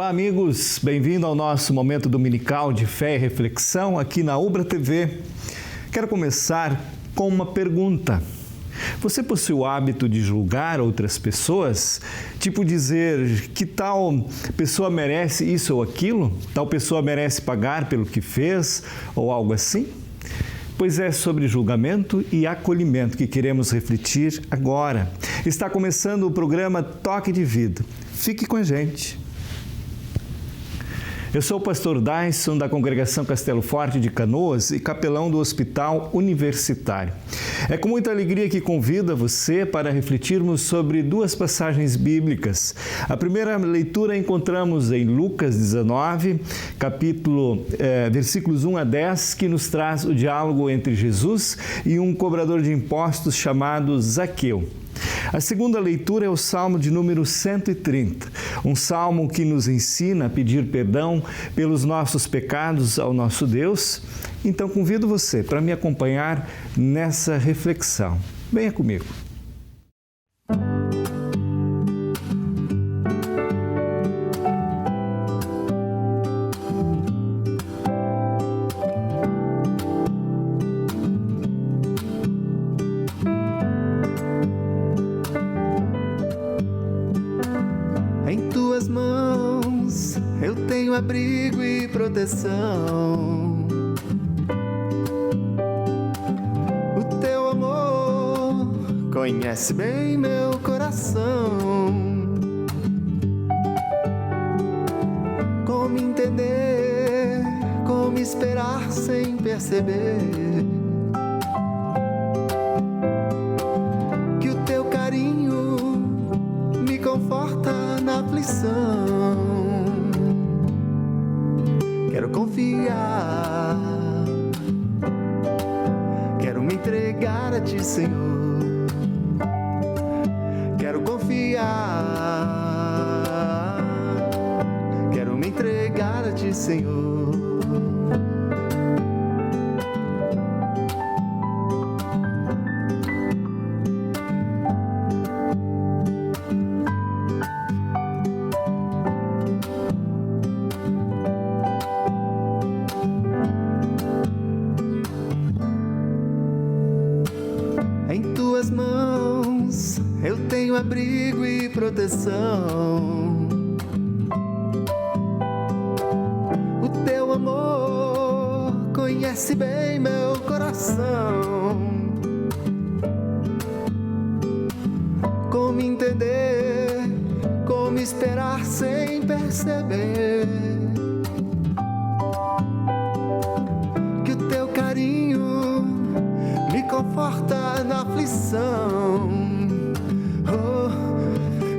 Olá, amigos, bem-vindo ao nosso momento dominical de fé e reflexão aqui na Ubra TV. Quero começar com uma pergunta. Você possui o hábito de julgar outras pessoas? Tipo dizer que tal pessoa merece isso ou aquilo? Tal pessoa merece pagar pelo que fez ou algo assim? Pois é sobre julgamento e acolhimento que queremos refletir agora. Está começando o programa Toque de Vida. Fique com a gente. Eu sou o pastor Dyson, da Congregação Castelo Forte de Canoas e capelão do Hospital Universitário. É com muita alegria que convido você para refletirmos sobre duas passagens bíblicas. A primeira leitura encontramos em Lucas 19, versículos 1 a 10, que nos traz o diálogo entre Jesus e um cobrador de impostos chamado Zaqueu. A segunda leitura é o Salmo de número 130, um salmo que nos ensina a pedir perdão pelos nossos pecados ao nosso Deus. Então convido você para me acompanhar nessa reflexão. Venha comigo. Abrigo e proteção, o teu amor conhece bem meu coração. Como entender, como esperar sem perceber que o teu carinho me conforta na aflição. Quero confiar, quero me entregar a Ti, Senhor. Quero confiar, quero me entregar a Ti, Senhor. Mãos eu tenho abrigo e proteção, o teu amor conhece bem meu coração. Como entender, como esperar sem perceber que o teu carinho me conforta na aflição. Oh,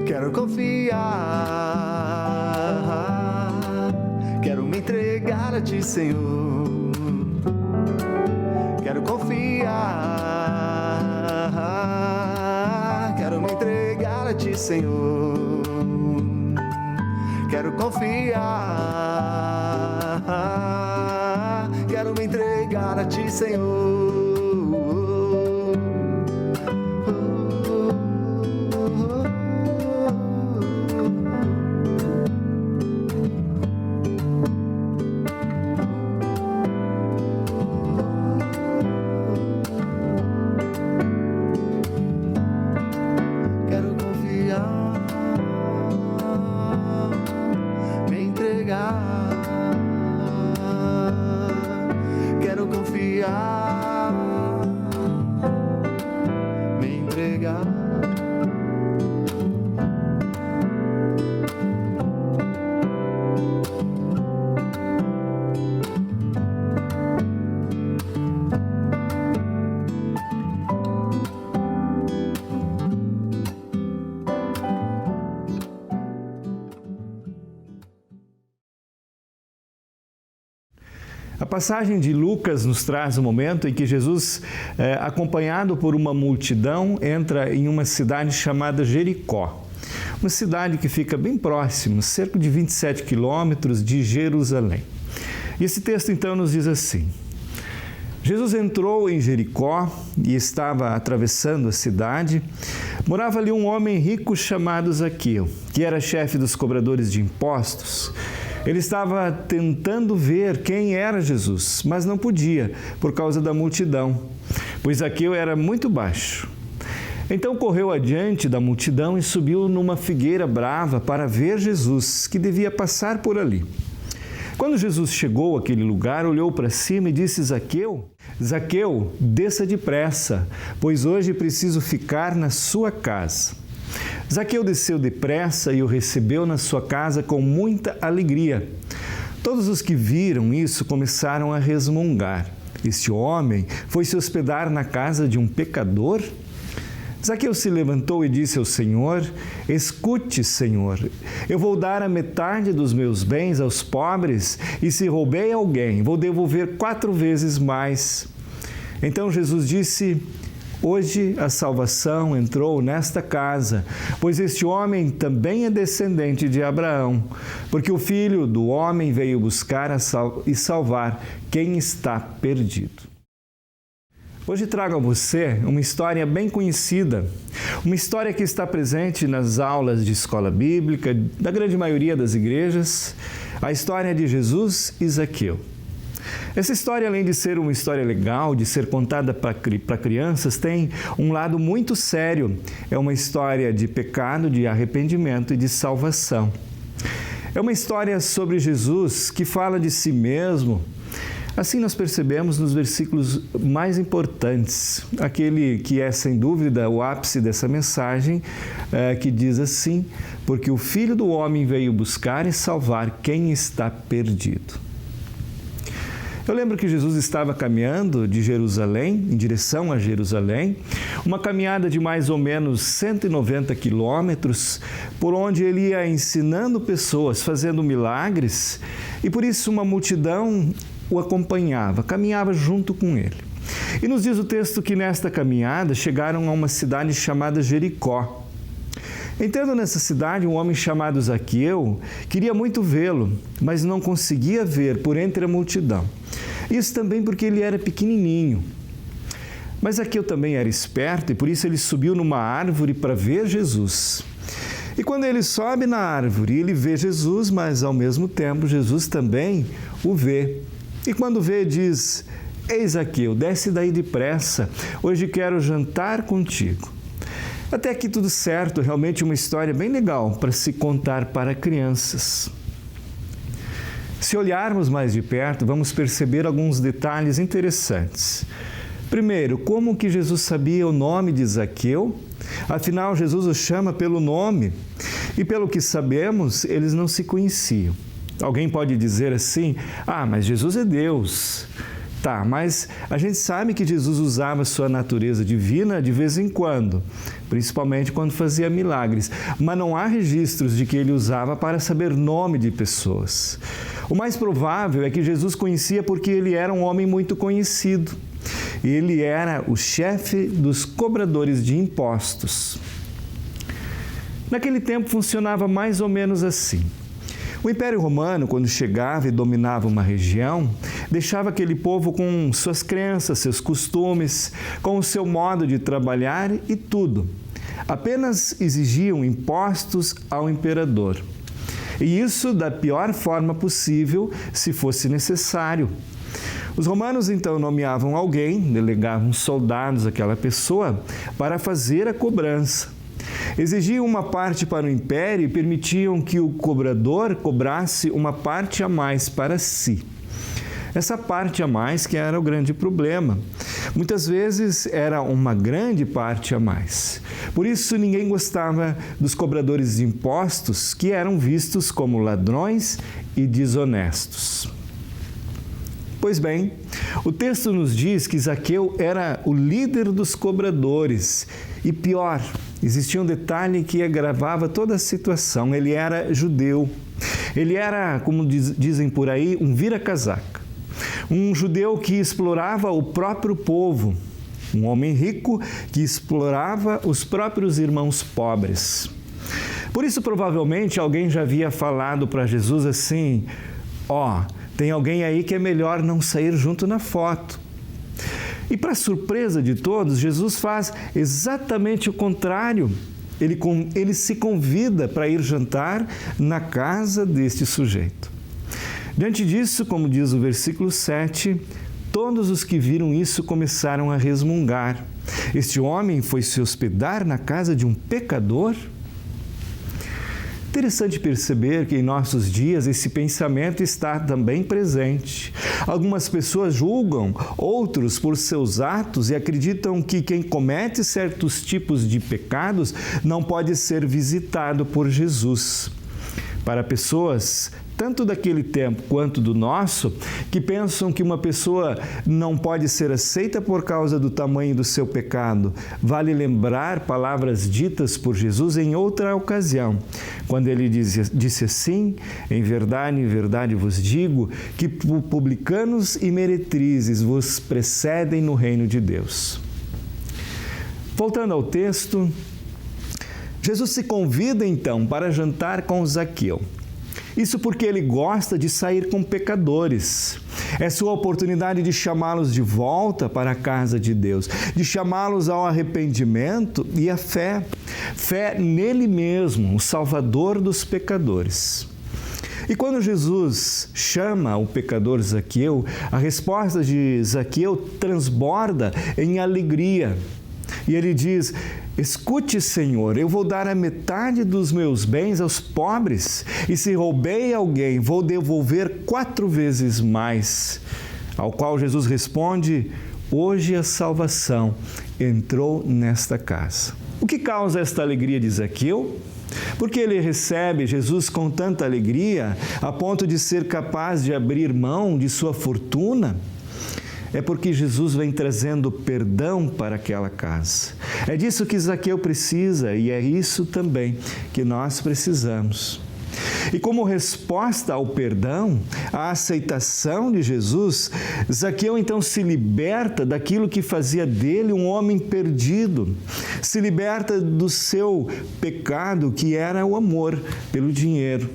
quero confiar, quero me entregar a Ti, Senhor. Quero confiar, quero me entregar a Ti, Senhor. Quero confiar, quero me entregar a Ti, Senhor. Quero confiar, me entregar. A passagem de Lucas nos traz o momento em que Jesus, acompanhado por uma multidão, entra em uma cidade chamada Jericó. Uma cidade que fica bem próximo, cerca de 27 quilômetros de Jerusalém. E esse texto então nos diz assim: Jesus entrou em Jericó e estava atravessando a cidade. Morava ali um homem rico chamado Zaqueu, que era chefe dos cobradores de impostos. Ele estava tentando ver quem era Jesus, mas não podia, por causa da multidão, pois Zaqueu era muito baixo. Então correu adiante da multidão e subiu numa figueira brava para ver Jesus, que devia passar por ali. Quando Jesus chegou àquele lugar, olhou para cima e disse: Zaqueu, Zaqueu, desça depressa, pois hoje preciso ficar na sua casa. Zaqueu desceu depressa e o recebeu na sua casa com muita alegria. Todos os que viram isso começaram a resmungar. Este homem foi se hospedar na casa de um pecador? Zaqueu se levantou e disse ao Senhor: Escute, Senhor, eu vou dar a metade dos meus bens aos pobres e se roubei alguém, vou devolver 4 vezes mais. Então Jesus disse: Hoje a salvação entrou nesta casa, pois este homem também é descendente de Abraão, porque o Filho do Homem veio buscar e salvar quem está perdido. Hoje trago a você uma história bem conhecida, uma história que está presente nas aulas de escola bíblica da grande maioria das igrejas, a história de Jesus e Zaqueu. Essa história, além de ser uma história legal, de ser contada para crianças, tem um lado muito sério. É uma história de pecado, de arrependimento e de salvação. É uma história sobre Jesus que fala de si mesmo. Assim nós percebemos nos versículos mais importantes, aquele que é sem dúvida o ápice dessa mensagem, que diz assim: porque o Filho do Homem veio buscar e salvar quem está perdido. Eu lembro que Jesus estava caminhando de Jerusalém, em direção a Jerusalém, uma caminhada de mais ou menos 190 quilômetros, por onde ele ia ensinando pessoas, fazendo milagres, e por isso uma multidão o acompanhava, caminhava junto com ele. E nos diz o texto que nesta caminhada chegaram a uma cidade chamada Jericó. Entrando nessa cidade, um homem chamado Zaqueu queria muito vê-lo, mas não conseguia ver por entre a multidão. Isso também porque ele era pequenininho. Mas Zaqueu também era esperto e por isso ele subiu numa árvore para ver Jesus. E quando ele sobe na árvore, ele vê Jesus, mas ao mesmo tempo Jesus também o vê. E quando vê, diz: Ei, Zaqueu, desce daí depressa, hoje quero jantar contigo. Até aqui tudo certo, realmente uma história bem legal para se contar para crianças. Se olharmos mais de perto, vamos perceber alguns detalhes interessantes. Primeiro, como que Jesus sabia o nome de Zaqueu? Afinal, Jesus o chama pelo nome. E pelo que sabemos, eles não se conheciam. Alguém pode dizer assim: mas Jesus é Deus. Tá, mas a gente sabe que Jesus usava sua natureza divina de vez em quando, principalmente quando fazia milagres, mas não há registros de que ele usava para saber nome de pessoas. O mais provável é que Jesus conhecia porque ele era um homem muito conhecido. Ele era o chefe dos cobradores de impostos. Naquele tempo funcionava mais ou menos assim. O Império Romano, quando chegava e dominava uma região, deixava aquele povo com suas crenças, seus costumes, com o seu modo de trabalhar e tudo. Apenas exigiam impostos ao imperador. E isso da pior forma possível, se fosse necessário. Os romanos então nomeavam alguém, delegavam soldados àquela pessoa para fazer a cobrança. Exigiam uma parte para o império e permitiam que o cobrador cobrasse uma parte a mais para si. Essa parte a mais que era o grande problema. Muitas vezes era uma grande parte a mais. Por isso ninguém gostava dos cobradores de impostos, que eram vistos como ladrões e desonestos. Pois bem, o texto nos diz que Zaqueu era o líder dos cobradores. E pior, existia um detalhe que agravava toda a situação. Ele era judeu. Ele era, como dizem por aí, um vira-casaca. Um judeu que explorava o próprio povo. Um homem rico que explorava os próprios irmãos pobres. Por isso, provavelmente, alguém já havia falado para Jesus assim: tem alguém aí que é melhor não sair junto na foto. E para surpresa de todos, Jesus faz exatamente o contrário. Ele se convida para ir jantar na casa deste sujeito. Diante disso, como diz o versículo 7, todos os que viram isso começaram a resmungar. Este homem foi se hospedar na casa de um pecador? Interessante perceber que em nossos dias esse pensamento está também presente. Algumas pessoas julgam outros por seus atos e acreditam que quem comete certos tipos de pecados não pode ser visitado por Jesus. Para pessoas, tanto daquele tempo quanto do nosso, que pensam que uma pessoa não pode ser aceita por causa do tamanho do seu pecado, vale lembrar palavras ditas por Jesus em outra ocasião, quando ele disse assim: em verdade vos digo que publicanos e meretrizes vos precedem no reino de Deus. Voltando ao texto, Jesus se convida então para jantar com Zaqueu. Isso porque ele gosta de sair com pecadores. É sua oportunidade de chamá-los de volta para a casa de Deus, de chamá-los ao arrependimento e à fé. Fé nele mesmo, o Salvador dos pecadores. E quando Jesus chama o pecador Zaqueu, a resposta de Zaqueu transborda em alegria. E ele diz: escute, Senhor, eu vou dar a metade dos meus bens aos pobres, e se roubei alguém, vou devolver 4 vezes mais. Ao qual Jesus responde: hoje a salvação entrou nesta casa. O que causa esta alegria de Zaqueu? Porque ele recebe Jesus com tanta alegria, a ponto de ser capaz de abrir mão de sua fortuna? É porque Jesus vem trazendo perdão para aquela casa. É disso que Zaqueu precisa e é isso também que nós precisamos. E como resposta ao perdão, à aceitação de Jesus, Zaqueu então se liberta daquilo que fazia dele um homem perdido. Se liberta do seu pecado, que era o amor pelo dinheiro.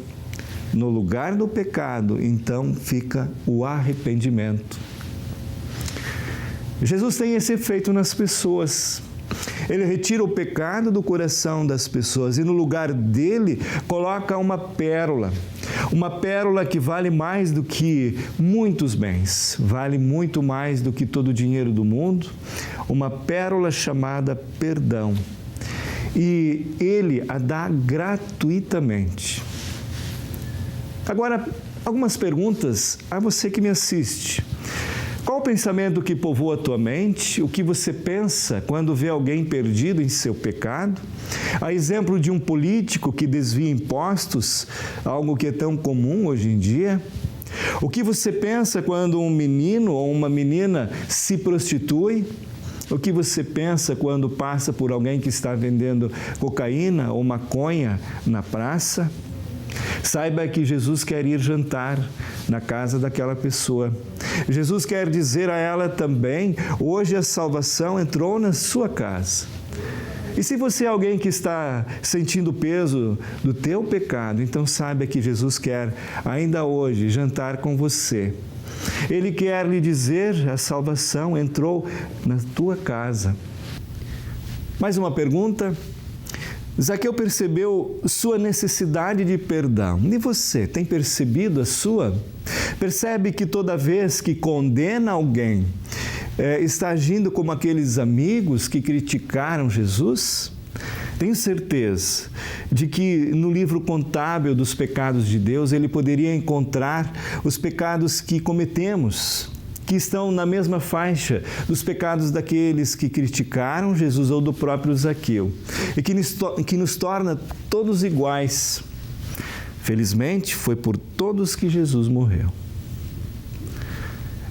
No lugar do pecado, então, fica o arrependimento. Jesus tem esse efeito nas pessoas. Ele retira o pecado do coração das pessoas e no lugar dele coloca uma pérola que vale mais do que muitos bens, vale muito mais do que todo o dinheiro do mundo, uma pérola chamada perdão. E ele a dá gratuitamente. Agora, algumas perguntas a você que me assiste. Qual o pensamento que povoa a tua mente? O que você pensa quando vê alguém perdido em seu pecado? A exemplo de um político que desvia impostos, algo que é tão comum hoje em dia? O que você pensa quando um menino ou uma menina se prostitui? O que você pensa quando passa por alguém que está vendendo cocaína ou maconha na praça? Saiba que Jesus quer ir jantar na casa daquela pessoa. Jesus quer dizer a ela também: hoje a salvação entrou na sua casa. E se você é alguém que está sentindo o peso do teu pecado, então saiba que Jesus quer ainda hoje jantar com você. Ele quer lhe dizer: a salvação entrou na tua casa. Mais uma pergunta. Zaqueu percebeu sua necessidade de perdão. E você, tem percebido a sua? Percebe que toda vez que condena alguém, está agindo como aqueles amigos que criticaram Jesus? Tenho certeza de que no livro contábil dos pecados de Deus, ele poderia encontrar os pecados que cometemos, que estão na mesma faixa dos pecados daqueles que criticaram Jesus ou do próprio Zaqueu, e que nos torna todos iguais. Felizmente, foi por todos que Jesus morreu.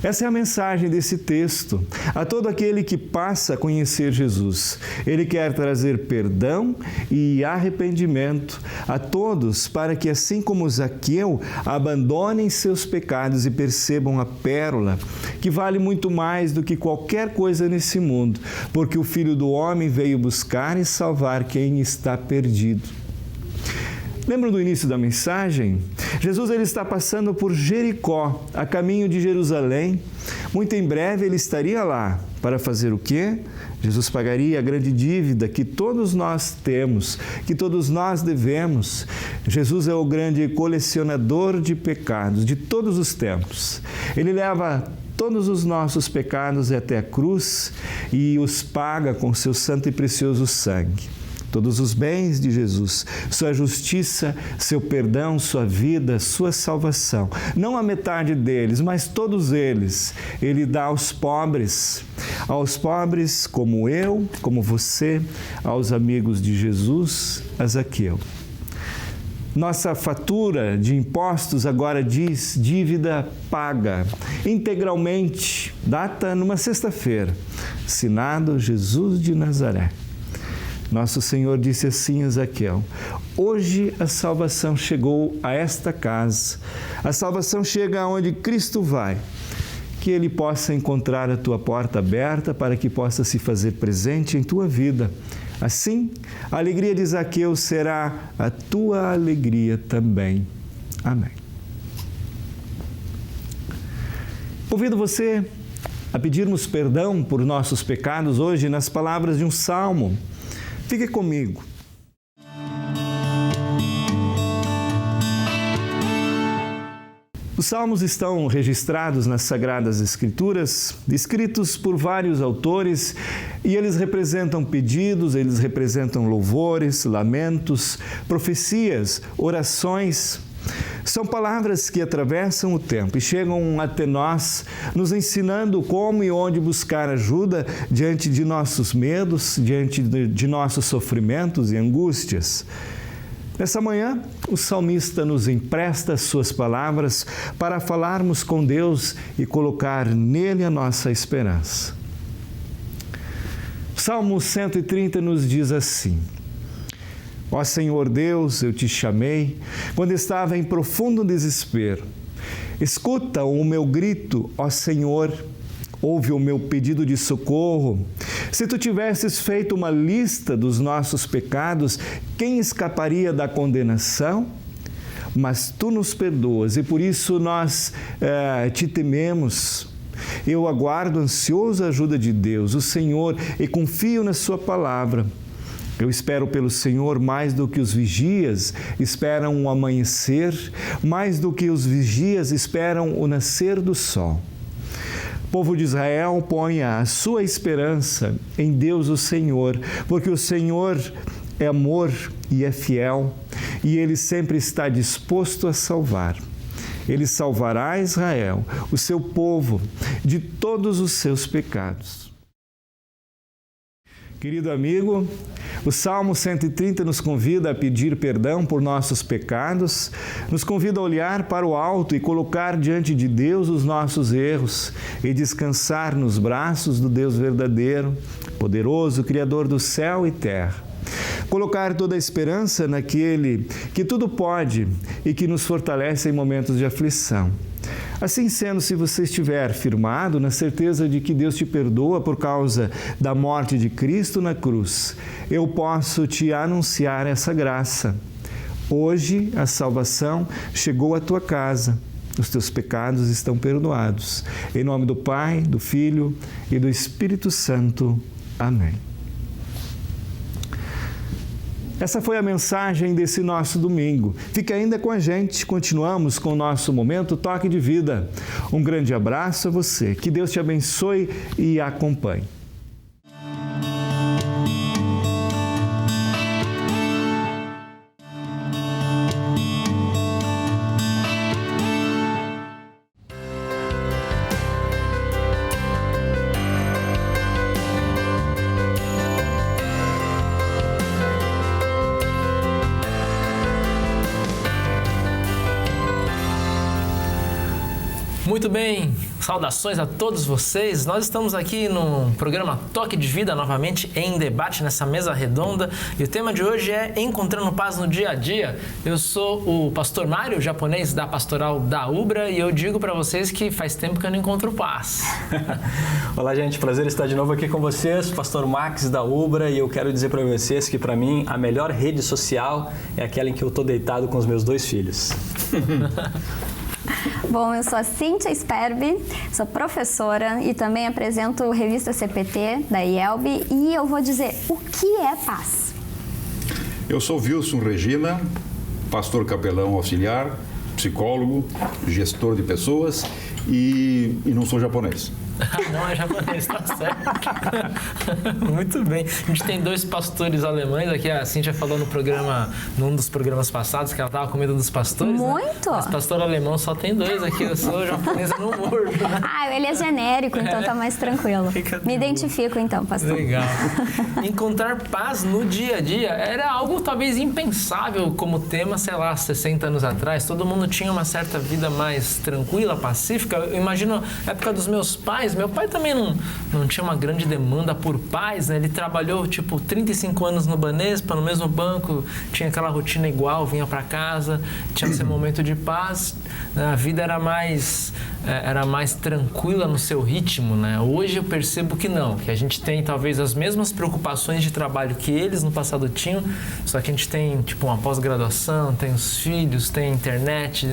Essa é a mensagem desse texto. A todo aquele que passa a conhecer Jesus, ele quer trazer perdão e arrependimento a todos, para que, assim como Zaqueu, abandonem seus pecados e percebam a pérola, que vale muito mais do que qualquer coisa nesse mundo, porque o Filho do Homem veio buscar e salvar quem está perdido. Lembram do início da mensagem? Jesus ele está passando por Jericó, a caminho de Jerusalém. Muito em breve ele estaria lá para fazer o quê? Jesus pagaria a grande dívida que todos nós temos, que todos nós devemos. Jesus é o grande colecionador de pecados de todos os tempos. Ele leva todos os nossos pecados até a cruz e os paga com seu santo e precioso sangue. Todos os bens de Jesus, sua justiça, seu perdão, sua vida, sua salvação. Não a metade deles, mas todos eles. Ele dá aos pobres como eu, como você, aos amigos de Jesus, a Zaqueu. Nossa fatura de impostos agora diz dívida paga, integralmente, data numa sexta-feira. Assinado Jesus de Nazaré. Nosso Senhor disse assim a Zaqueu: hoje a salvação chegou a esta casa, a salvação chega aonde Cristo vai, que Ele possa encontrar a tua porta aberta para que possa se fazer presente em tua vida. Assim, a alegria de Zaqueu será a tua alegria também. Amém. Convido você a pedirmos perdão por nossos pecados hoje nas palavras de um salmo. Fique comigo. Os salmos estão registrados nas Sagradas Escrituras, escritos por vários autores, e eles representam pedidos, eles representam louvores, lamentos, profecias, orações. São palavras que atravessam o tempo e chegam até nós, nos ensinando como e onde buscar ajuda diante de nossos medos, diante de nossos sofrimentos e angústias. Nessa manhã, o salmista nos empresta as suas palavras para falarmos com Deus e colocar nele a nossa esperança. O Salmo 130 nos diz assim: ó Senhor Deus, eu te chamei quando estava em profundo desespero. Escuta o meu grito, ó Senhor, ouve o meu pedido de socorro. Se tu tivesses feito uma lista dos nossos pecados, quem escaparia da condenação? Mas tu nos perdoas e por isso nós te tememos. Eu aguardo ansioso a ajuda de Deus, o Senhor, e confio na sua palavra. Eu espero pelo Senhor mais do que os vigias esperam o amanhecer, mais do que os vigias esperam o nascer do sol. O povo de Israel põe a sua esperança em Deus o Senhor, porque o Senhor é amor e é fiel, e Ele sempre está disposto a salvar. Ele salvará Israel, o seu povo, de todos os seus pecados. Querido amigo, o Salmo 130 nos convida a pedir perdão por nossos pecados, nos convida a olhar para o alto e colocar diante de Deus os nossos erros e descansar nos braços do Deus verdadeiro, poderoso, Criador do céu e terra. Colocar toda a esperança naquele que tudo pode e que nos fortalece em momentos de aflição. Assim sendo, se você estiver firmado na certeza de que Deus te perdoa por causa da morte de Cristo na cruz, eu posso te anunciar essa graça. Hoje a salvação chegou à tua casa. Os teus pecados estão perdoados. Em nome do Pai, do Filho e do Espírito Santo. Amém. Essa foi a mensagem desse nosso domingo. Fique ainda com a gente, continuamos com o nosso Momento Toque de Vida. Um grande abraço a você, que Deus te abençoe e acompanhe. Muito bem, Saudações a todos vocês. Nós estamos aqui no programa Toque de Vida, novamente em debate nessa mesa redonda. E o tema de hoje é Encontrando Paz no Dia a Dia. Eu sou o pastor Mário, japonês da Pastoral da Ubra, e eu digo para vocês que faz tempo que eu não encontro paz. Olá, gente. Prazer estar de novo aqui com vocês. Pastor Max da Ubra, e eu quero dizer para vocês que, para mim, a melhor rede social é aquela em que eu estou deitado com os meus 2 filhos. Bom, eu sou a Cíntia Sperbi, sou professora e também apresento revista CPT da IELB, e eu vou dizer o que é paz. Eu sou Wilson Regina, pastor capelão auxiliar, psicólogo, gestor de pessoas e não sou japonês. Não é japonês, tá certo. Muito bem. A gente tem 2 pastores alemães aqui. A Cíntia falou num dos programas passados, que ela tava com medo dos pastores. Muito! Né? Mas pastor alemão só tem 2 aqui. Eu sou japonesa no morro. Né? Ah, ele é genérico, então tá mais tranquilo. Me identifico então, pastor. Legal. Encontrar paz no dia a dia era algo talvez impensável como tema, sei lá, 60 anos atrás. Todo mundo tinha uma certa vida mais tranquila, pacífica. Eu imagino a época dos meus pais. Meu pai também não tinha uma grande demanda por paz, né? Ele trabalhou, 35 anos no Banespa, no mesmo banco, tinha aquela rotina igual, vinha para casa, tinha esse momento de paz, né? A vida era mais tranquila no seu ritmo, né? Hoje eu percebo que não, que a gente tem talvez as mesmas preocupações de trabalho que eles no passado tinham, só que a gente tem, uma pós-graduação, tem os filhos, tem a internet,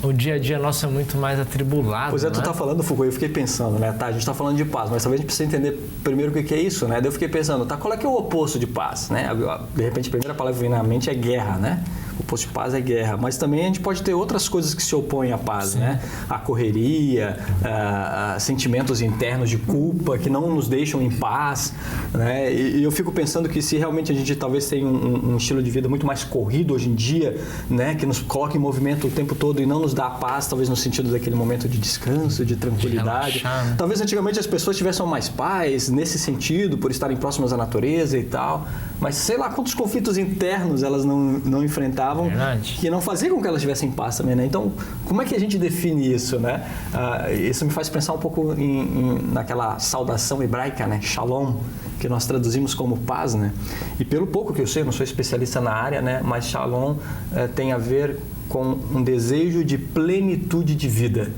o dia a dia nosso é muito mais atribulado. Pois é, né? Tu tá falando, Foucault, eu fiquei pensando, né? Tá, a gente tá falando de paz, mas talvez a gente precise entender primeiro o que é isso, né? Daí eu fiquei pensando, tá, qual é que é o oposto de paz, né? De repente a primeira palavra que vem na mente é guerra, né? O oposto de paz é guerra, mas também a gente pode ter outras coisas que se opõem à paz, sim, né? A correria, sentimentos internos de culpa que não nos deixam em paz, né? E eu fico pensando que se realmente a gente talvez tenha um estilo de vida muito mais corrido hoje em dia, né? Que nos coloca em movimento o tempo todo e não nos dá paz, talvez no sentido daquele momento de descanso, de tranquilidade. De relaxar, né? Talvez antigamente as pessoas tivessem mais paz nesse sentido, por estarem próximas à natureza e tal, mas sei lá quantos conflitos internos elas não enfrentavam, verdade, que não faziam com que elas tivessem paz também, né? Então, como é que a gente define isso, né? Isso me faz pensar um pouco naquela saudação hebraica, né? Shalom, que nós traduzimos como paz, né? E pelo pouco que eu sei, eu não sou especialista na área, né? Mas Shalom tem a ver com um desejo de plenitude de vida,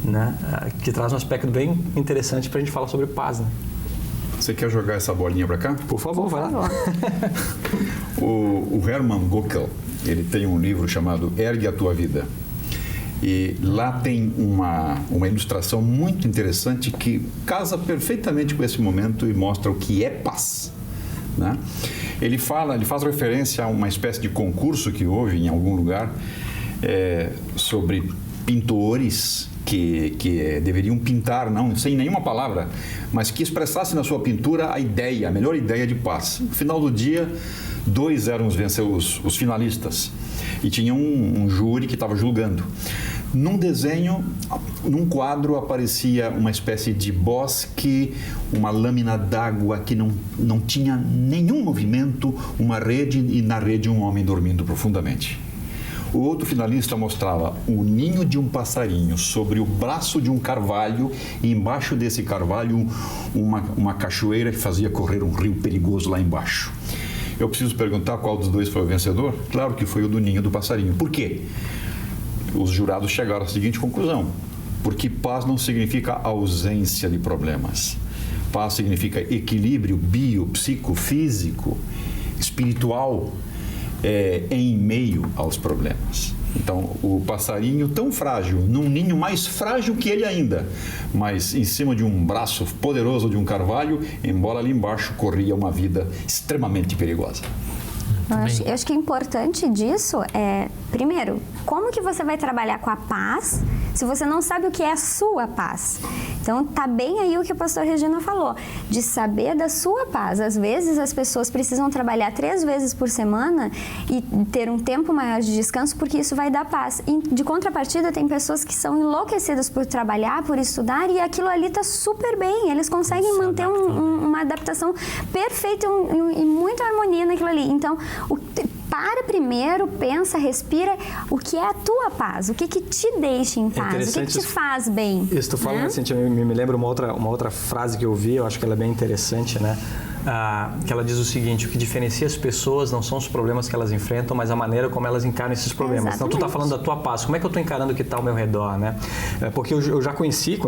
né? Que traz um aspecto bem interessante para a gente falar sobre paz, né? Você quer jogar essa bolinha para cá? Por favor, vai lá. O Hermann Göckel, ele tem um livro chamado Ergue a Tua Vida. E lá tem uma ilustração muito interessante que casa perfeitamente com esse momento e mostra o que é paz, né? Ele faz referência a uma espécie de concurso que houve em algum lugar sobre pintores que deveriam pintar, não sem nenhuma palavra, mas que expressassem na sua pintura a melhor ideia de paz. No final do dia, 2 eram os finalistas e tinha um júri que estava julgando. Num desenho, num quadro, aparecia uma espécie de bosque, uma lâmina d'água que não tinha nenhum movimento, uma rede e na rede um homem dormindo profundamente. O outro finalista mostrava o ninho de um passarinho sobre o braço de um carvalho e embaixo desse carvalho uma cachoeira que fazia correr um rio perigoso lá embaixo. Eu preciso perguntar qual dos 2 foi o vencedor? Claro que foi o do ninho do passarinho. Por quê? Os jurados chegaram à seguinte conclusão: porque paz não significa ausência de problemas. Paz significa equilíbrio psicofísico, espiritual, em meio aos problemas. Então, o passarinho tão frágil, num ninho mais frágil que ele ainda, mas em cima de um braço poderoso de um carvalho, embora ali embaixo corria uma vida extremamente perigosa. Eu acho que o importante disso é, primeiro, como que você vai trabalhar com a paz se você não sabe o que é a sua paz? Então, tá bem aí o que o pastor Regina falou, de saber da sua paz. Às vezes, as pessoas precisam trabalhar 3 vezes por semana e ter um tempo maior de descanso, porque isso vai dar paz. E, de contrapartida, tem pessoas que são enlouquecidas por trabalhar, por estudar, e aquilo ali tá super bem. Eles conseguem manter uma adaptação perfeita e muita harmonia naquilo ali. Então, para primeiro, pensa, respira, o que é a tua paz? O que te deixa em paz? O que te faz bem? Isso, tu falando assim, me lembra uma outra frase que eu vi, eu acho que ela é bem interessante, né? Que ela diz o seguinte: o que diferencia as pessoas não são os problemas que elas enfrentam, mas a maneira como elas encaram esses problemas. Exatamente. Então, tu está falando da tua paz. Como é que eu estou encarando o que está ao meu redor, né? Porque eu já conheci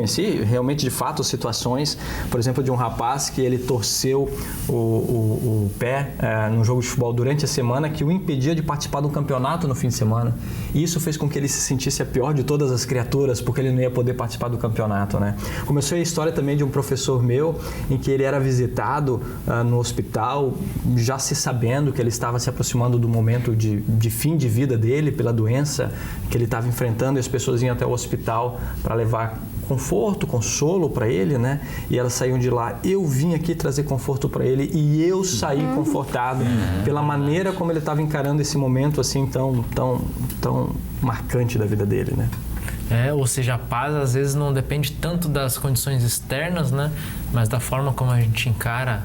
realmente, de fato, situações, por exemplo, de um rapaz que ele torceu o pé num jogo de futebol durante a semana, que o impedia de participar de um campeonato no fim de semana. E isso fez com que ele se sentisse a pior de todas as criaturas, porque ele não ia poder participar do campeonato, né? Começou a história também de um professor meu, em que ele era visitado no hospital, já se sabendo que ele estava se aproximando do momento de fim de vida dele, pela doença que ele estava enfrentando, e as pessoas iam até o hospital para levar conforto, consolo para ele, né? E elas saíam de lá. Eu vim aqui trazer conforto para ele e eu saí confortado pela maneira como ele estava encarando esse momento assim tão marcante da vida dele, né? Ou seja, a paz às vezes não depende tanto das condições externas, né? Mas da forma como a gente encara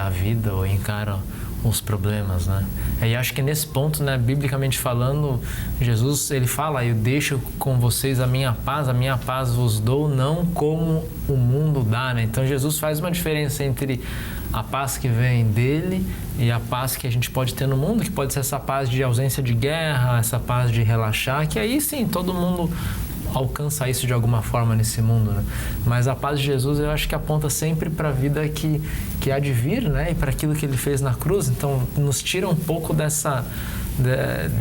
a vida ou encara os problemas, né? E acho que nesse ponto, né, biblicamente falando, Jesus, ele fala: eu deixo com vocês a minha paz vos dou, não como o mundo dá, né? Então Jesus faz uma diferença entre a paz que vem dele e a paz que a gente pode ter no mundo, que pode ser essa paz de ausência de guerra, essa paz de relaxar, que aí sim, todo mundo alcança isso de alguma forma nesse mundo, né? Mas a paz de Jesus, eu acho que aponta sempre para a vida que há de vir, né? E para aquilo que ele fez na cruz. Então, nos tira um pouco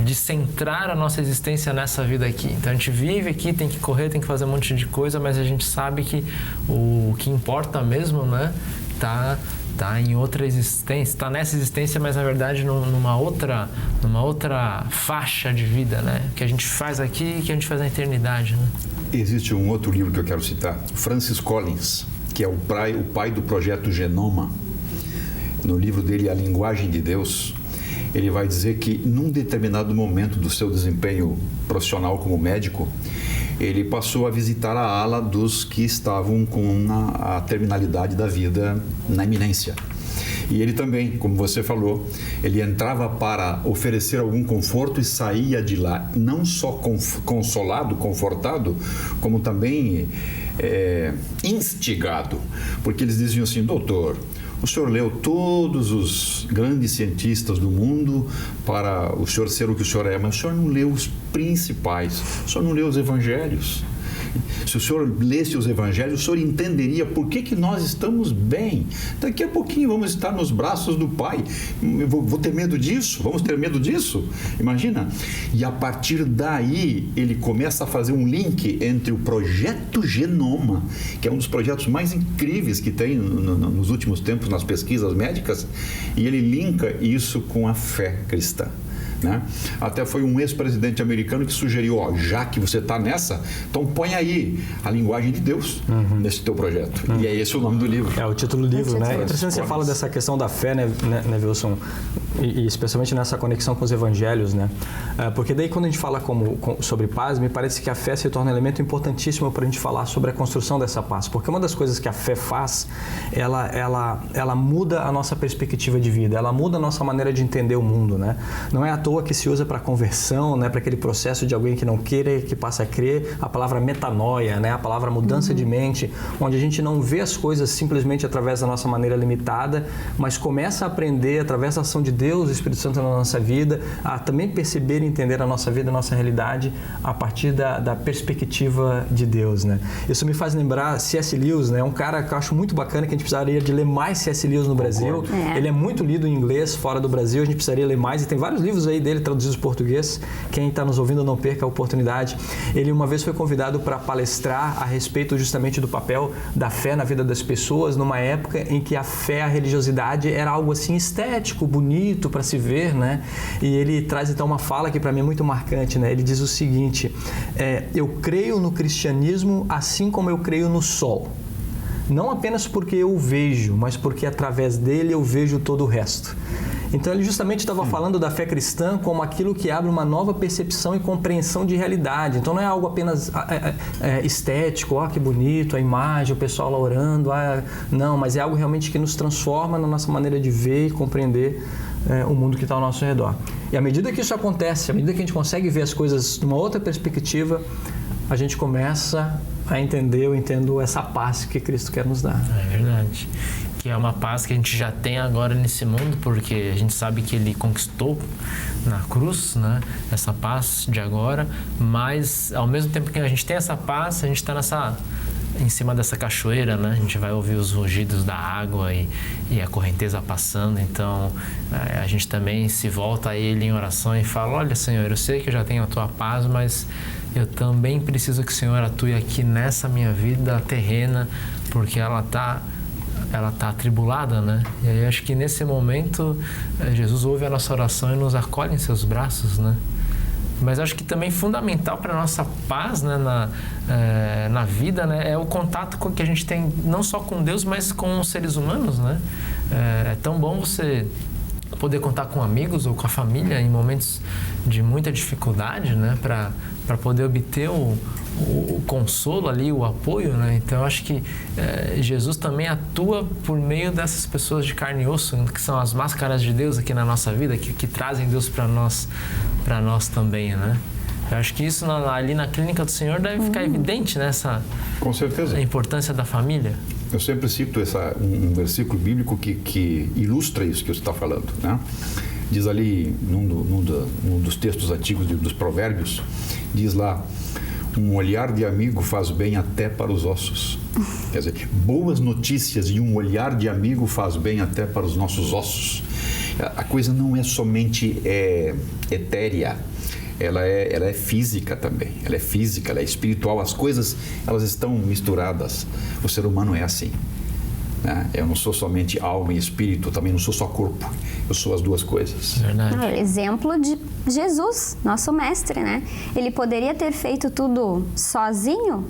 de centrar a nossa existência nessa vida aqui. Então, a gente vive aqui, tem que correr, tem que fazer um monte de coisa, mas a gente sabe que o que importa mesmo, né? Tá em outra existência, está nessa existência, mas na verdade numa outra faixa de vida, né? Que a gente faz aqui e que a gente faz na eternidade, né? Existe um outro livro que eu quero citar, Francis Collins, que é o pai do projeto Genoma. No livro dele, A Linguagem de Deus, ele vai dizer que num determinado momento do seu desempenho profissional como médico, ele passou a visitar a ala dos que estavam com a terminalidade da vida na iminência. E ele também, como você falou, ele entrava para oferecer algum conforto e saía de lá não só consolado, confortado, como também instigado. Porque eles diziam assim: doutor, o senhor leu todos os grandes cientistas do mundo para o senhor ser o que o senhor é, mas o senhor não leu os principais, o senhor não leu os evangelhos. Se o senhor lesse os evangelhos, o senhor entenderia por que nós estamos bem. Daqui a pouquinho vamos estar nos braços do Pai. Vou ter medo disso? Vamos ter medo disso? Imagina. E a partir daí, ele começa a fazer um link entre o projeto Genoma, que é um dos projetos mais incríveis que tem nos últimos tempos nas pesquisas médicas, e ele linka isso com a fé cristã. Né? Até foi um ex-presidente americano que sugeriu: já que você está nessa, então põe aí a linguagem de Deus nesse teu projeto. E é esse o nome do livro. É o título do livro, né? É interessante você fala dessa questão da fé, né Wilson? E especialmente nessa conexão com os evangelhos, né? Porque daí quando a gente fala sobre paz, me parece que a fé se torna um elemento importantíssimo para a gente falar sobre a construção dessa paz. Porque uma das coisas que a fé faz, ela muda a nossa perspectiva de vida, ela muda a nossa maneira de entender o mundo, né? Não é à toa que se usa para conversão, né? Para aquele processo de alguém que não queira, que passa a crer, a palavra metanoia, né? A palavra mudança de mente, onde a gente não vê as coisas simplesmente através da nossa maneira limitada, mas começa a aprender através da ação de Deus, o Espírito Santo na nossa vida, a também perceber e entender a nossa vida, a nossa realidade a partir da perspectiva de Deus, né? Isso me faz lembrar C.S. Lewis, né? Um cara que eu acho muito bacana, que a gente precisaria de ler mais C.S. Lewis no Brasil. Ele é muito lido em inglês fora do Brasil, a gente precisaria ler mais, e tem vários livros aí dele traduzidos em português. Quem está nos ouvindo, não perca a oportunidade. Ele uma vez foi convidado para palestrar a respeito justamente do papel da fé na vida das pessoas, numa época em que a fé, a religiosidade era algo assim estético, bonito para se ver, né? E ele traz então uma fala que para mim é muito marcante, né? Ele diz o seguinte: eu creio no cristianismo assim como eu creio no sol. Não apenas porque eu o vejo, mas porque através dele eu vejo todo o resto. Então ele justamente estava falando da fé cristã como aquilo que abre uma nova percepção e compreensão de realidade. Então não é algo apenas estético, que bonito, a imagem, o pessoal lá orando, não, mas é algo realmente que nos transforma na nossa maneira de ver e compreender o mundo que está ao nosso redor. E à medida que isso acontece, à medida que a gente consegue ver as coisas numa outra perspectiva, a gente começa a entender, eu entendo essa paz que Cristo quer nos dar. É verdade. Que é uma paz que a gente já tem agora nesse mundo, porque a gente sabe que Ele conquistou na cruz, né? Essa paz de agora, mas ao mesmo tempo que a gente tem essa paz, a gente está em cima dessa cachoeira, né? A gente vai ouvir os rugidos da água e a correnteza passando, então a gente também se volta a Ele em oração e fala: olha, Senhor, eu sei que eu já tenho a Tua paz, mas eu também preciso que o Senhor atue aqui nessa minha vida terrena, porque ela está atribulada, né? E aí acho que nesse momento Jesus ouve a nossa oração e nos acolhe em seus braços, né? Mas acho que também fundamental para a nossa paz, né, na vida, né, é o contato que a gente tem não só com Deus, mas com os seres humanos, né? É tão bom você poder contar com amigos ou com a família em momentos de muita dificuldade, né, para poder obter o consolo ali, o apoio, né? Então, acho que Jesus também atua por meio dessas pessoas de carne e osso, que são as máscaras de Deus aqui na nossa vida, que trazem Deus para nós também, né? Eu acho que isso ali na clínica do Senhor deve ficar evidente, né? Com certeza. A importância da família. Eu sempre cito um versículo bíblico que ilustra isso que você está falando, né? Diz ali, num dos textos antigos dos Provérbios, diz lá: um olhar de amigo faz bem até para os ossos. Quer dizer, boas notícias e um olhar de amigo faz bem até para os nossos ossos. A coisa não é somente etérea, ela é física também. Ela é física, ela é espiritual. As coisas, elas estão misturadas. O ser humano é assim, né? Eu não sou somente alma e espírito, também não sou só corpo. Eu sou as duas coisas. Verdade. Exemplo de Jesus, nosso mestre, né? Ele poderia ter feito tudo sozinho?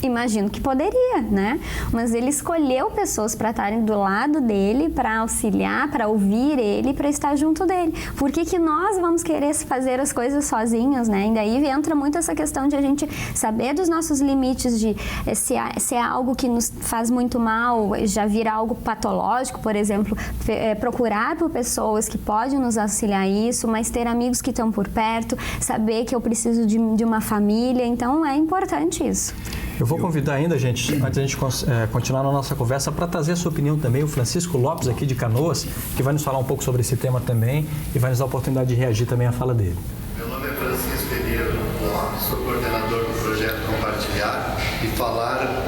Imagino que poderia, né? Mas ele escolheu pessoas para estarem do lado dele, para auxiliar, para ouvir ele, para estar junto dele. Por que nós vamos querer fazer as coisas sozinhos, né? E daí entra muito essa questão de a gente saber dos nossos limites, de se é algo que nos faz muito mal, já vira algo patológico, por exemplo, procurar por pessoas que podem nos auxiliar isso, mas ter amigos que estão por perto, saber que eu preciso de uma família. Então, é importante isso. Eu vou convidar ainda, gente, antes da gente continuar na nossa conversa, para trazer a sua opinião também, o Francisco Lopes, aqui de Canoas, que vai nos falar um pouco sobre esse tema também e vai nos dar a oportunidade de reagir também à fala dele. Meu nome é Francisco Elias Lopes, sou coordenador do projeto Compartilhar, e falar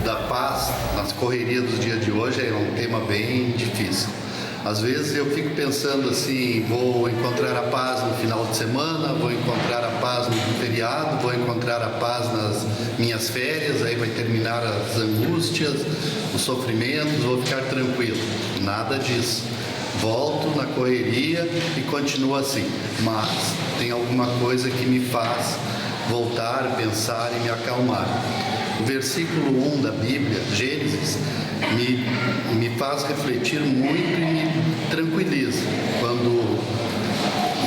da paz nas correrias dos dias de hoje é um tema bem difícil. Às vezes eu fico pensando assim: vou encontrar a paz no final de semana, vou encontrar a paz no feriado, vou encontrar a paz nas minhas férias, aí vai terminar as angústias, os sofrimentos, vou ficar tranquilo. Nada disso. Volto na correria e continuo assim. Mas tem alguma coisa que me faz voltar, pensar e me acalmar. O versículo 1 da Bíblia, Gênesis, me faz refletir muito e me tranquiliza. Quando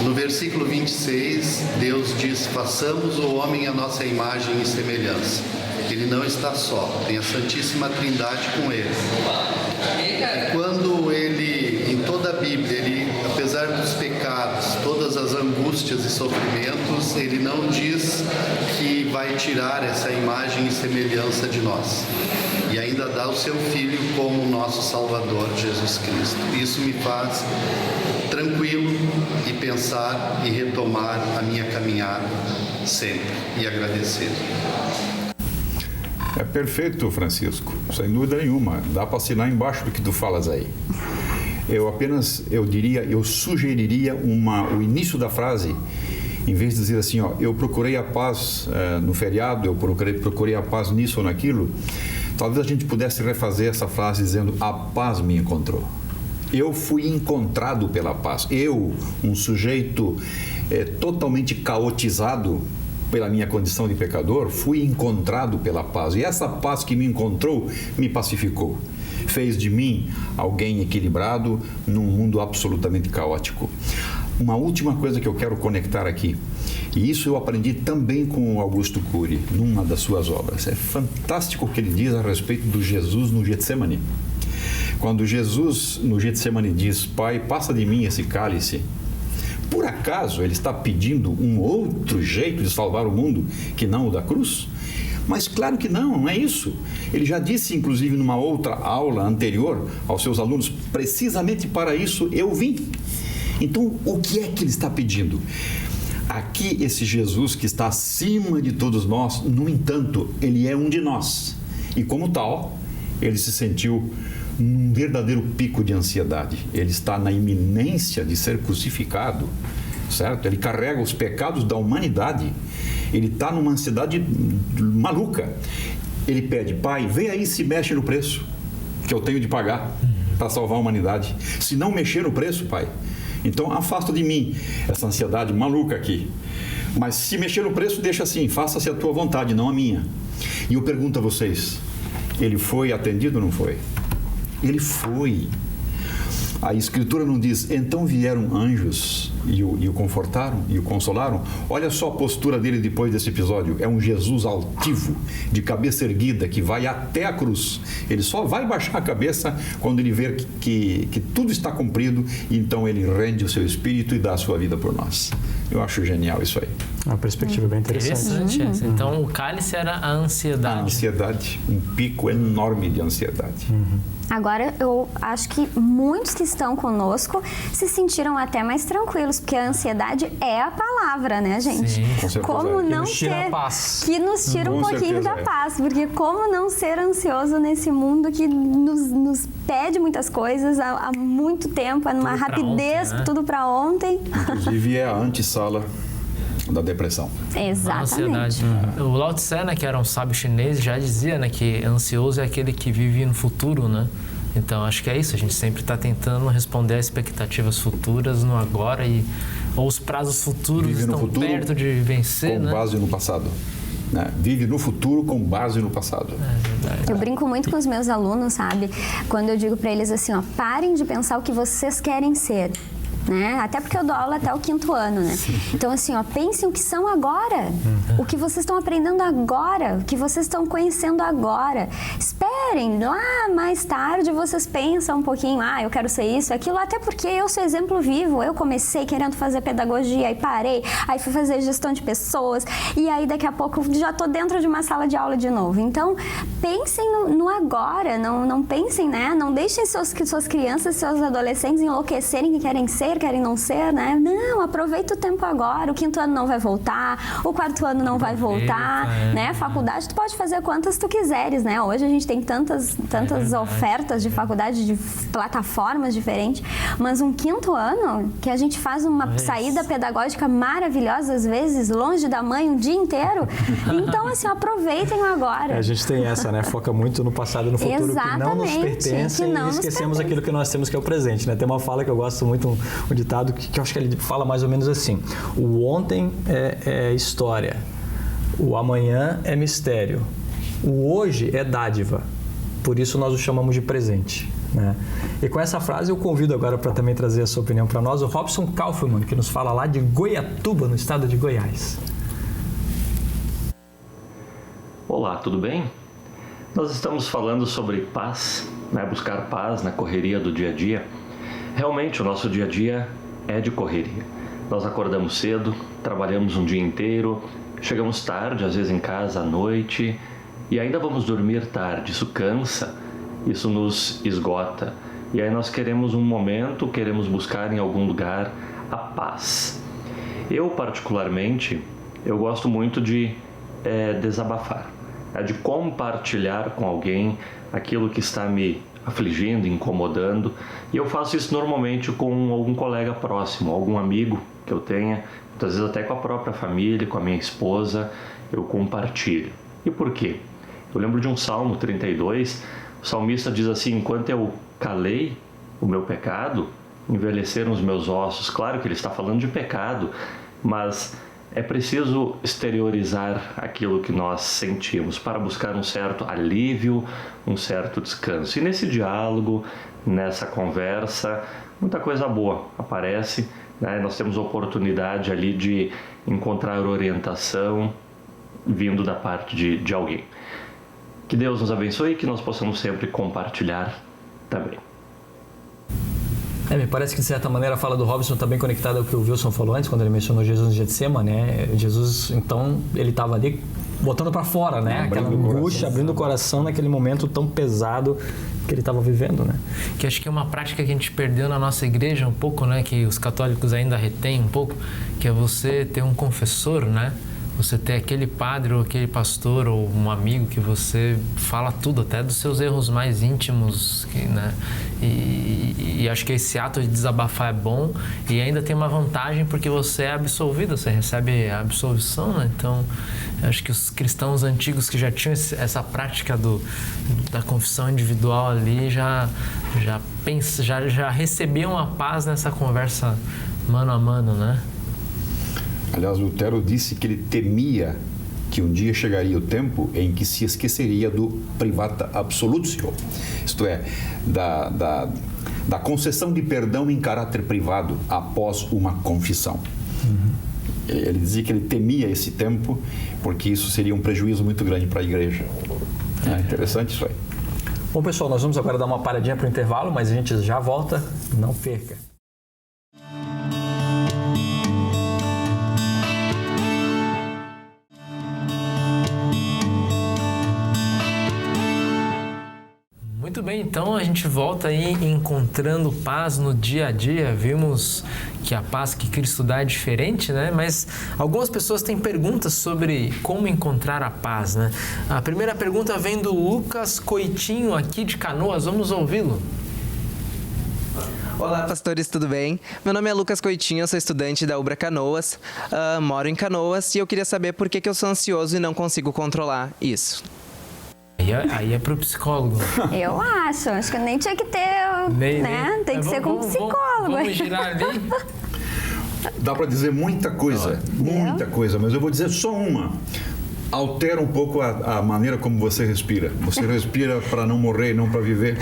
no versículo 26, Deus diz: façamos o homem à nossa imagem e semelhança. Ele não está só, tem a Santíssima Trindade com ele. E quando ele, em toda a Bíblia, ele, apesar dos pecados, todas as angústias e sofrimentos, ele não diz que vai tirar essa imagem e semelhança de nós. E ainda dá o seu Filho como nosso Salvador, Jesus Cristo. Isso me faz tranquilo e pensar e retomar a minha caminhada sempre e agradecer. É perfeito, Francisco, sem dúvida nenhuma. Dá para assinar embaixo do que tu falas aí. Eu sugeriria o início da frase, em vez de dizer assim, ó, eu procurei a paz no feriado, eu procurei a paz nisso ou naquilo, talvez a gente pudesse refazer essa frase dizendo: a paz me encontrou. Eu fui encontrado pela paz. Eu, um sujeito totalmente caotizado pela minha condição de pecador, fui encontrado pela paz. E essa paz que me encontrou me pacificou. Fez de mim alguém equilibrado num mundo absolutamente caótico. Uma última coisa que eu quero conectar aqui, e isso eu aprendi também com o Augusto Cury, numa das suas obras. É fantástico o que ele diz a respeito do Jesus no Getsemane. Quando Jesus, no Getsemane, diz: Pai, passa de mim esse cálice, por acaso ele está pedindo um outro jeito de salvar o mundo que não o da cruz? Mas claro que não é isso. Ele já disse, inclusive, numa outra aula anterior aos seus alunos: precisamente para isso eu vim. Então, o que é que ele está pedindo? Aqui, esse Jesus que está acima de todos nós, no entanto, ele é um de nós. E como tal, ele se sentiu num verdadeiro pico de ansiedade. Ele está na iminência de ser crucificado, certo? Ele carrega os pecados da humanidade. Ele está numa ansiedade maluca. Ele pede: Pai, vem aí, se mexe no preço que eu tenho de pagar para salvar a humanidade. Se não mexer no preço, Pai, então afasta de mim essa ansiedade maluca aqui. Mas se mexer no preço, deixa assim: faça-se a tua vontade, não a minha. E eu pergunto a vocês: ele foi atendido ou não foi? Ele foi. A Escritura não diz: então vieram anjos e o confortaram e o consolaram? Olha só a postura dele depois desse episódio. É um Jesus altivo, de cabeça erguida, que vai até a cruz. Ele só vai baixar a cabeça quando ele vê que tudo está cumprido, e então ele rende o seu espírito e dá a sua vida por nós. Eu acho genial isso aí. Uma perspectiva bem interessante. Essa. Então, o cálice era a ansiedade. A ansiedade, um pico enorme de ansiedade. Agora, eu acho que muitos que estão conosco se sentiram até mais tranquilos, porque a ansiedade é a palavra, né, gente? Sim, com certeza. Como não nos tira ter... a paz. Que nos tira um Com pouquinho certeza da paz, porque como não ser ansioso nesse mundo que nos pede muitas coisas há muito tempo, é numa Tudo pra rapidez, ontem, né? tudo pra ontem. Inclusive é a antessala da depressão. A Exatamente. ansiedade. O Lao Tse, né, que era um sábio chinês, já dizia, né, que ansioso é aquele que vive no futuro, né? Então, acho que é isso. A gente sempre está tentando responder às expectativas futuras no agora, ou os prazos futuros Vive no estão futuro perto de vencer, com né? base no passado. Né? Vive no futuro com base no passado. É verdade. Eu brinco muito com os meus alunos, sabe? Quando eu digo pra eles assim, ó, parem de pensar o que vocês querem ser. Né? Até porque eu dou aula até o 5º ano, né? Então, assim, ó, pensem o que são agora, o que vocês estão aprendendo agora, o que vocês estão conhecendo agora. Esperem, lá mais tarde vocês pensam um pouquinho, eu quero ser isso, aquilo, até porque eu sou exemplo vivo. Eu comecei querendo fazer pedagogia, aí parei, aí fui fazer gestão de pessoas, e aí daqui a pouco já tô dentro de uma sala de aula de novo. Então, pensem no agora, não pensem, né? Não deixem suas crianças, seus adolescentes enlouquecerem que querem ser, querem não ser, né? Não, aproveita o tempo agora. O 5º ano não vai voltar, o 4º ano não vai voltar, né? Faculdade tu pode fazer quantas tu quiseres, né? Hoje a gente tem tantas ofertas de faculdade, de plataformas diferentes, mas um 5º ano que a gente faz uma saída pedagógica maravilhosa, às vezes, longe da mãe um dia inteiro. Então, assim, aproveitem o agora. A gente tem essa, né? Foca muito no passado e no futuro, que não nos pertencem, e esquecemos aquilo que nós temos, que é o presente, né? Tem uma fala que eu gosto muito, um ditado que eu acho que ele fala mais ou menos assim: o ontem é história, o amanhã é mistério, o hoje é dádiva, por isso nós o chamamos de presente, né? E com essa frase eu convido agora para também trazer a sua opinião para nós o Robson Kaufmann, que nos fala lá de Goiatuba, no estado de Goiás. Olá, tudo bem? Nós estamos falando sobre paz, né? Buscar paz na correria do dia a dia. Realmente, o nosso dia a dia é de correria. Nós acordamos cedo, trabalhamos um dia inteiro, chegamos tarde, às vezes em casa à noite, e ainda vamos dormir tarde. Isso cansa, isso nos esgota. E aí nós queremos um momento, queremos buscar em algum lugar a paz. Eu, particularmente, eu gosto muito de desabafar, de compartilhar com alguém aquilo que está me afligindo, incomodando, e eu faço isso normalmente com algum colega próximo, algum amigo que eu tenha, muitas vezes até com a própria família, com a minha esposa, eu compartilho. E por quê? Eu lembro de um Salmo 32, o salmista diz assim: enquanto eu calei o meu pecado, envelheceram os meus ossos. Claro que ele está falando de pecado, mas é preciso exteriorizar aquilo que nós sentimos para buscar um certo alívio, um certo descanso. E nesse diálogo, nessa conversa, muita coisa boa aparece, né? Nós temos a oportunidade ali de encontrar orientação vindo da parte de alguém. Que Deus nos abençoe e que nós possamos sempre compartilhar também. Me parece que, de certa maneira, a fala do Robson está bem conectada ao que o Wilson falou antes, quando ele mencionou Jesus no Getsemane, né? Jesus, então, ele estava ali botando para fora, né? Aquela angústia, abrindo o coração naquele momento tão pesado que ele estava vivendo, né? Que acho que é uma prática que a gente perdeu na nossa igreja um pouco, né? Que os católicos ainda retêm um pouco, que é você ter um confessor, né? Você ter aquele padre ou aquele pastor ou um amigo que você fala tudo, até dos seus erros mais íntimos, né? E acho que esse ato de desabafar é bom e ainda tem uma vantagem porque você é absolvido, você recebe a absolvição, né? Então, acho que os cristãos antigos que já tinham essa prática da confissão individual ali já recebiam a paz nessa conversa mano a mano, né? Aliás, Lutero disse que ele temia que um dia chegaria o tempo em que se esqueceria do privata absolutio, isto é, da concessão de perdão em caráter privado após uma confissão. Ele dizia que ele temia esse tempo porque isso seria um prejuízo muito grande para a igreja. É interessante isso aí. Bom, pessoal, nós vamos agora dar uma paradinha para o intervalo, mas a gente já volta, não perca. Muito bem, então a gente volta aí encontrando paz no dia a dia. Vimos que a paz que Cristo dá é diferente, né? Mas algumas pessoas têm perguntas sobre como encontrar a paz, né? A primeira pergunta vem do Lucas Coitinho, aqui de Canoas. Vamos ouvi-lo. Olá, pastores, tudo bem? Meu nome é Lucas Coitinho, eu sou estudante da Ubra Canoas, moro em Canoas e eu queria saber por que eu sou ansioso e não consigo controlar isso. Aí é pro psicólogo. Eu acho que nem tinha que ter, né? Tem que ser com psicólogo. Vamos girar ali. Dá para dizer muita coisa, mas eu vou dizer só uma. Altera um pouco a maneira como você respira. Você respira para não morrer, não para viver.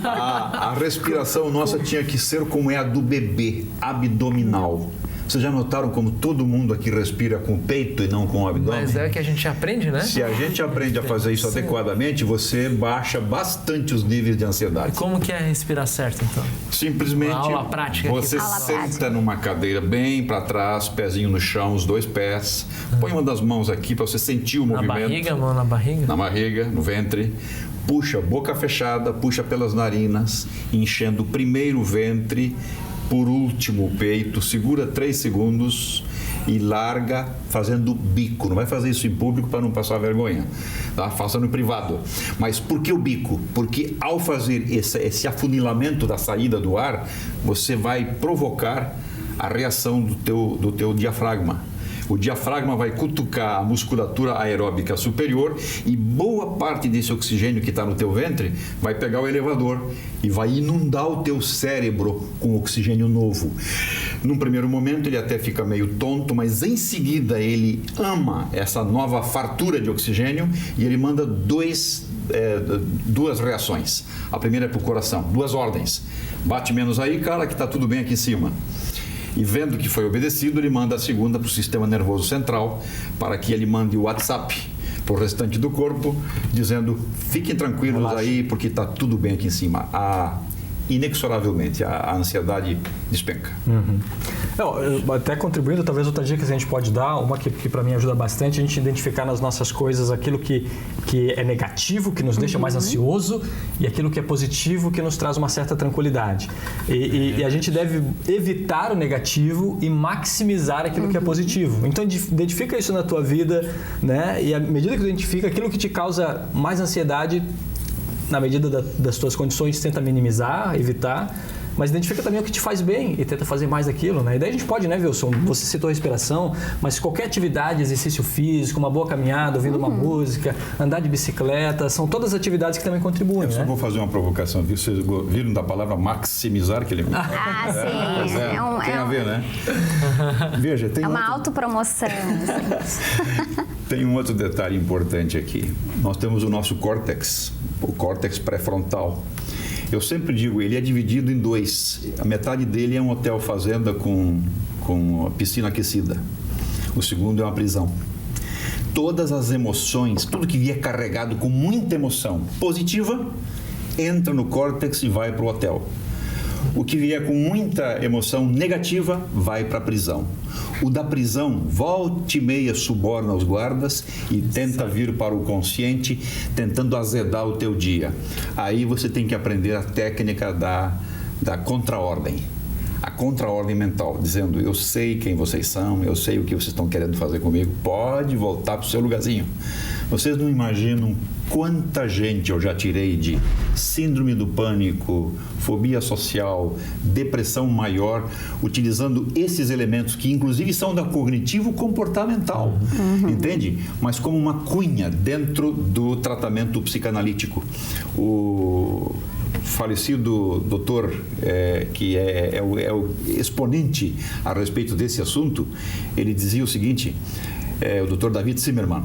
A respiração nossa tinha que ser como é a do bebê, abdominal. Vocês já notaram como todo mundo aqui respira com o peito e não com o abdômen? Mas é que a gente aprende, né? Se a gente aprende a fazer isso adequadamente, você baixa bastante os níveis de ansiedade. E como que é respirar certo, então? Simplesmente uma aula prática você senta numa cadeira bem para trás, pezinho no chão, os dois pés. Põe uma das mãos aqui para você sentir o movimento. Na barriga, mão na barriga? Na barriga, no ventre. Puxa, boca fechada, puxa pelas narinas, enchendo primeiro o ventre, por último o peito, segura 3 segundos e larga fazendo bico. Não vai fazer isso em público para não passar vergonha, tá? Faça no privado. Mas por que o bico? Porque ao fazer esse afunilamento da saída do ar, você vai provocar a reação do teu diafragma. O diafragma vai cutucar a musculatura aeróbica superior e boa parte desse oxigênio que está no teu ventre vai pegar o elevador e vai inundar o teu cérebro com oxigênio novo. Num primeiro momento ele até fica meio tonto, mas em seguida ele ama essa nova fartura de oxigênio e ele manda duas reações. A primeira é para o coração, 2 ordens. Bate menos aí, cara, que está tudo bem aqui em cima. E vendo que foi obedecido, ele manda a segunda para o sistema nervoso central, para que ele mande o WhatsApp para o restante do corpo, dizendo, fiquem tranquilos aí, porque está tudo bem aqui em cima. Inexoravelmente, a ansiedade despenca. Não, até contribuindo, talvez outra dica que a gente pode dar, uma que para mim ajuda bastante, a gente identificar nas nossas coisas aquilo que é negativo, que nos deixa mais ansioso, e aquilo que é positivo, que nos traz uma certa tranquilidade. E a gente deve evitar o negativo e maximizar aquilo que é positivo. Então, identifica isso na tua vida, né? E à medida que tu identifica aquilo que te causa mais ansiedade, na medida das tuas condições, tenta minimizar, evitar, mas identifica também o que te faz bem e tenta fazer mais daquilo, né? E daí a gente pode, né, Wilson? Você citou respiração, mas qualquer atividade, exercício físico, uma boa caminhada, ouvindo uma música, andar de bicicleta, são todas atividades que também contribuem, Eu só vou fazer uma provocação. Vocês viram da palavra maximizar que ele... Sim. Tem a ver, né? Veja, tem uma autopromoção. Tem um outro detalhe importante aqui. Nós temos o nosso córtex, o córtex pré-frontal. Eu sempre digo, ele é dividido em 2. A metade dele é um hotel fazenda com a piscina aquecida. O segundo é uma prisão. Todas as emoções, tudo que vier carregado com muita emoção positiva, entra no córtex e vai para o hotel. O que vier com muita emoção negativa vai para a prisão. O da prisão, volta e meia, suborna os guardas e tenta vir para o consciente, tentando azedar o teu dia. Aí você tem que aprender a técnica da contra-ordem. A contra-ordem mental, dizendo: eu sei quem vocês são, eu sei o que vocês estão querendo fazer comigo, pode voltar para o seu lugarzinho. Vocês não imaginam quanta gente eu já tirei de síndrome do pânico, fobia social, depressão maior, utilizando esses elementos que inclusive são da cognitivo-comportamental, entende? Mas como uma cunha dentro do tratamento psicanalítico. O falecido doutor, que é o exponente a respeito desse assunto, ele dizia o seguinte, o doutor David Zimmermann,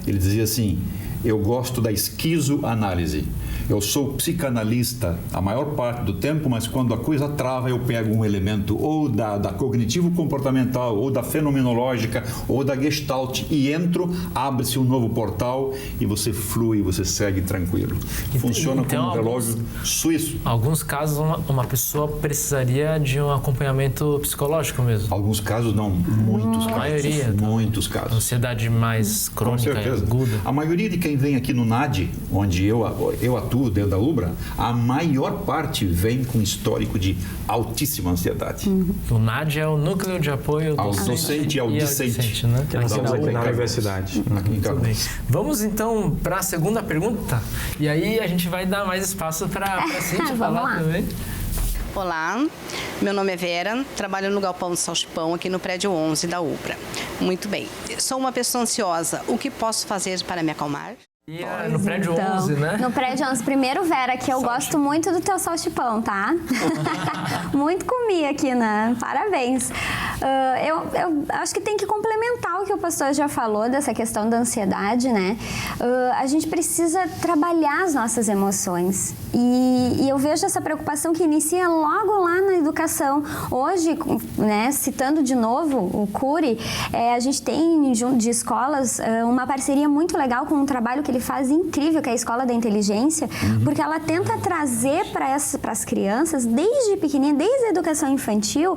ele dizia assim: eu gosto da esquizoanálise. Eu sou psicanalista a maior parte do tempo, mas quando a coisa trava, eu pego um elemento ou da cognitivo-comportamental, ou da fenomenológica, ou da gestalt e entro, abre-se um novo portal e você flui, você segue tranquilo. Funciona então, como um relógio suíço. Em alguns casos, uma pessoa precisaria de um acompanhamento psicológico mesmo. Alguns casos não, muitos casos. A maioria. Muitos casos. Ansiedade mais crônica e aguda. A maioria de quem vem aqui no NAD, onde eu atuo dentro da UBRA, a maior parte vem com histórico de altíssima ansiedade. O NAD é o Núcleo de Apoio ao Docente e ao Discente, né? Que nasceu na universidade. Vamos então para a segunda pergunta, e aí a gente vai dar mais espaço para a Cíntia falar também. Olá, meu nome é Vera, trabalho no Galpão do Salchipão, aqui no prédio 11 da UBRA. Muito bem, sou uma pessoa ansiosa, o que posso fazer para me acalmar? No prédio 11, né? No prédio 11. Primeiro, Vera, que eu gosto muito do teu salchipão, tá? Muito comi aqui, né? Parabéns. Eu acho que tem que complementar o que o pastor já falou dessa questão da ansiedade, né? A gente precisa trabalhar as nossas emoções. E eu vejo essa preocupação que inicia logo lá na educação. Hoje, né, citando de novo o Cury, a gente tem de escolas uma parceria muito legal com um trabalho que ele faz incrível, que é a Escola da Inteligência, porque ela tenta trazer para as crianças, desde pequenininha, desde a educação infantil,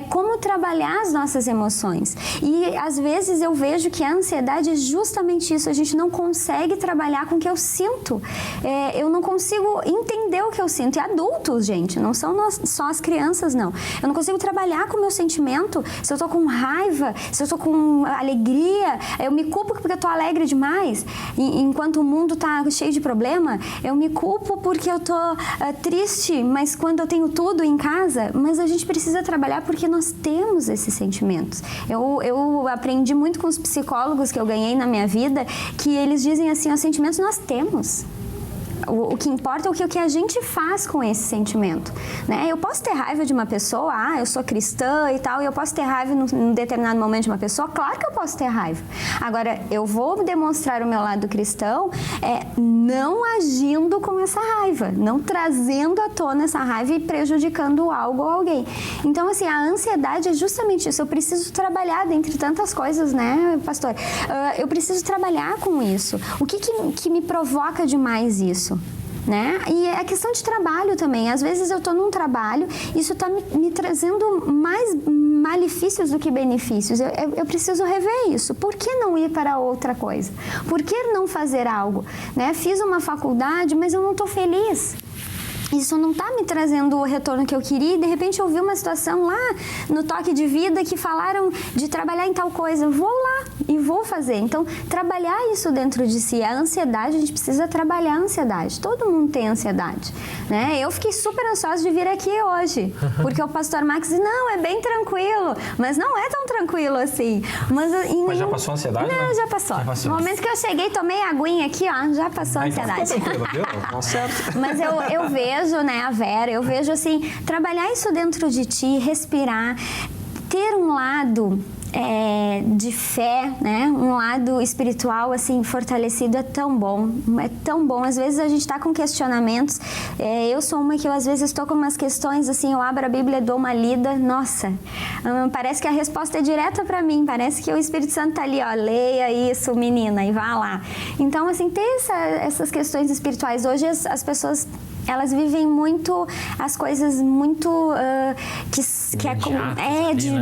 como trabalhar as nossas emoções. E às vezes eu vejo que a ansiedade é justamente isso, a gente não consegue trabalhar com o que eu sinto. Eu não consigo entender o que eu sinto. E adultos, gente, não são só as crianças, não. Eu não consigo trabalhar com o meu sentimento. Se eu tô com raiva, se eu tô com alegria, eu me culpo porque eu tô alegre demais. Enquanto o mundo tá cheio de problema, eu me culpo porque eu tô triste, mas quando eu tenho tudo em casa, mas a gente precisa trabalhar porque nós temos esses sentimentos. Eu aprendi muito com os psicólogos que eu ganhei na minha vida, que eles dizem assim, os sentimentos nós temos. O que importa é o que a gente faz com esse sentimento, né? Eu posso ter raiva de uma pessoa, eu sou cristã e tal, e eu posso ter raiva num determinado momento de uma pessoa, claro que eu posso ter raiva. Agora, eu vou demonstrar o meu lado cristão não agindo com essa raiva, não trazendo à tona essa raiva e prejudicando algo ou alguém. Então, assim, a ansiedade é justamente isso. Eu preciso trabalhar, dentre tantas coisas, né, pastor? Eu preciso trabalhar com isso. O que me provoca demais isso? Né? E a questão de trabalho também. Às vezes eu estou num trabalho, isso está me trazendo mais malefícios do que benefícios. Eu preciso rever isso. Por que não ir para outra coisa? Por que não fazer algo? Né? Fiz uma faculdade, mas eu não estou feliz. Isso não está me trazendo o retorno que eu queria, e de repente eu vi uma situação lá no Toque de Vida que falaram de trabalhar em tal coisa. Eu vou lá e vou fazer. Então, trabalhar isso dentro de si. A ansiedade, a gente precisa trabalhar a ansiedade. Todo mundo tem ansiedade, né? Eu fiquei super ansiosa de vir aqui hoje, porque o pastor Max disse, não, é bem tranquilo. Mas não é tão tranquilo assim. Mas já passou a ansiedade? Não, né? já passou. No momento que eu cheguei, tomei a aguinha aqui, ó, já passou a ansiedade. Tá certo. Mas eu vejo, né, a Vera, eu vejo assim, trabalhar isso dentro de ti, respirar, ter um lado de fé, né, um lado espiritual assim fortalecido é tão bom, às vezes a gente está com questionamentos, eu sou uma que eu às vezes estou com umas questões assim, eu abro a Bíblia, dou uma lida, nossa, parece que a resposta é direta para mim, parece que o Espírito Santo tá ali, ó, leia isso, menina, e vá lá. Então assim, ter essas questões espirituais, hoje as pessoas Elas vivem muito as coisas muito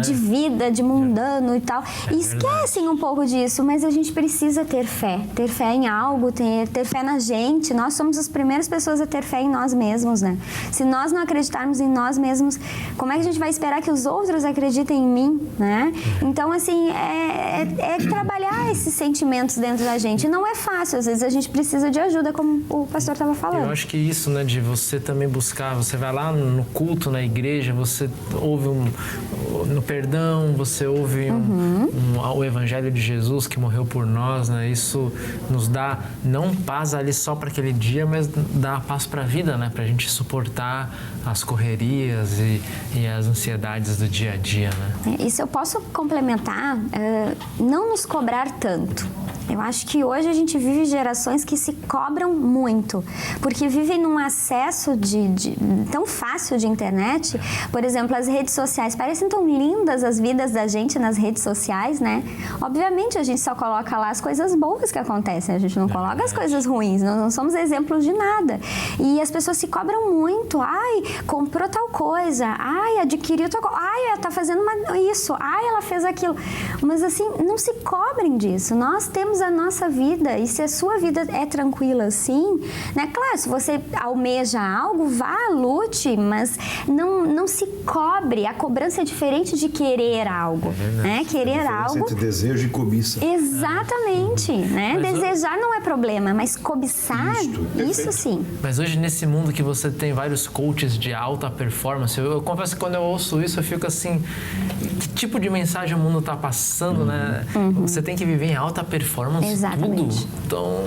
de vida, de mundano e tal. E esquecem um pouco disso, mas a gente precisa ter fé em algo, ter fé na gente. Nós somos as primeiras pessoas a ter fé em nós mesmos, né? Se nós não acreditarmos em nós mesmos, como é que a gente vai esperar que os outros acreditem em mim, né? Então, assim, é trabalhar esses sentimentos dentro da gente. Não é fácil, às vezes a gente precisa de ajuda, como o pastor estava falando. Eu acho que isso, né, de você também buscar, você vai lá no culto, na igreja, você ouve no perdão, você ouve o evangelho de Jesus que morreu por nós, né? Isso nos dá não paz ali só para aquele dia, mas dá paz para a vida, né? Para a gente suportar as correrias e as ansiedades do dia a dia, né? Isso eu posso complementar, não nos cobrar tanto. Eu acho que hoje a gente vive gerações que se cobram muito, porque vivem num acesso tão fácil de internet. Por exemplo, as redes sociais, parecem tão lindas as vidas da gente nas redes sociais, né? Obviamente a gente só coloca lá as coisas boas que acontecem, a gente não coloca as coisas ruins, nós não somos exemplos de nada. E as pessoas se cobram muito. Ai, comprou tal coisa, ai, adquiriu tal coisa, ai, ela tá fazendo isso, ai, ela fez aquilo. Mas assim, não se cobrem disso. Nós temos a nossa vida, e se a sua vida é tranquila assim, né? Claro, se você almeja algo, vá, lute, mas não se cobre. A cobrança é diferente de querer algo, né? Querer algo... entre desejo e cobiça. Exatamente, né? Desejar não é problema, mas cobiçar, isso sim. Mas hoje, nesse mundo que você tem vários coaches de alta performance, eu confesso que quando eu ouço isso, eu fico assim, que tipo de mensagem o mundo está passando, né? Você tem que viver em alta performance. Exatamente. Tudo. Então,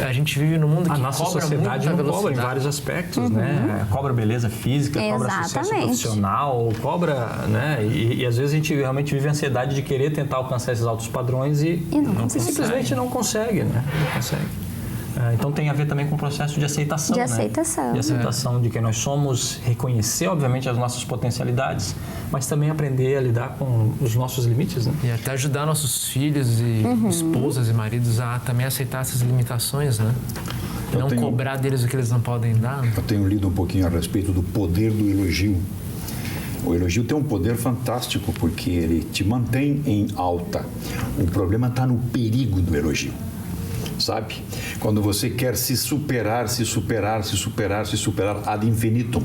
a gente vive num mundo que a nossa cobra sociedade muita não cobra em velocidade. vários aspectos, né? Cobra beleza física, cobra sucesso profissional, cobra, né? E às vezes a gente realmente vive a ansiedade de querer tentar alcançar esses altos padrões e simplesmente não consegue, né? Não consegue. Então tem a ver também com o processo de aceitação, né? De aceitação de quem nós somos, reconhecer, obviamente, as nossas potencialidades, mas também aprender a lidar com os nossos limites, né? E até ajudar nossos filhos e esposas e maridos a também aceitar essas limitações, né? Não cobrar deles o que eles não podem dar. Né? Eu tenho lido um pouquinho a respeito do poder do elogio. O elogio tem um poder fantástico porque ele te mantém em alta. O problema está no perigo do elogio. Sabe? Quando você quer se superar ad infinitum,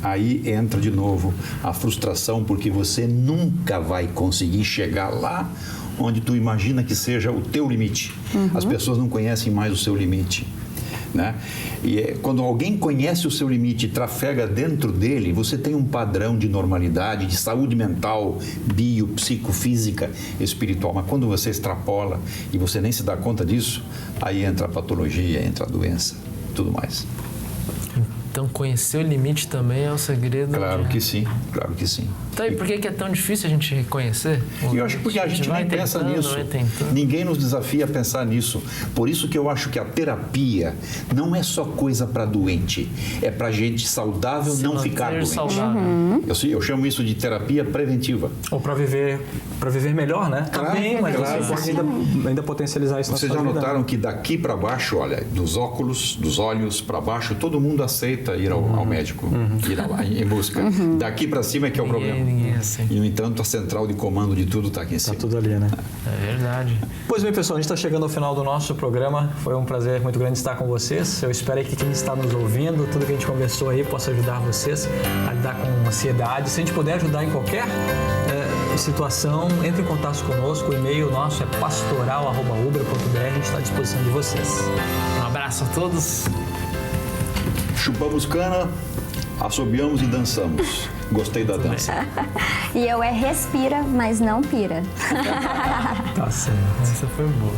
aí entra de novo a frustração, porque você nunca vai conseguir chegar lá onde tu imagina que seja o teu limite. As pessoas não conhecem mais o seu limite, né? E quando alguém conhece o seu limite e trafega dentro dele, você tem um padrão de normalidade, de saúde mental, psicofísica, espiritual. Mas quando você extrapola e você nem se dá conta disso, aí entra a patologia, entra a doença, tudo mais. Então, conhecer o limite também é o segredo. Claro que sim, claro que sim. Então, e por que é tão difícil a gente reconhecer? Eu acho que a gente não pensa nisso. Ninguém nos desafia a pensar nisso. Por isso que eu acho que a terapia não é só coisa para doente. É para gente saudável não ficar doente. Eu chamo isso de terapia preventiva. Ou para viver melhor, né? Também, mas você pode ainda potencializar isso na sua vida. Vocês já notaram que daqui para baixo, olha, dos óculos, dos olhos para baixo, todo mundo aceita ir ao médico, ir lá em busca. Daqui para cima é que é o problema. Ninguém assim. E, no entanto, a central de comando de tudo está aqui em cima. Está tudo ali, né? É verdade. Pois bem, pessoal, a gente está chegando ao final do nosso programa. Foi um prazer muito grande estar com vocês. Eu espero que quem está nos ouvindo, tudo que a gente conversou aí, possa ajudar vocês a lidar com ansiedade. Se a gente puder ajudar em qualquer situação, entre em contato conosco. O e-mail nosso é pastoral@ubra.br. A gente está à disposição de vocês. Um abraço a todos. Chupamos cana, assobiamos e dançamos. Gostei da dança. E eu respira, mas não pira. Tá certo. Essa foi boa.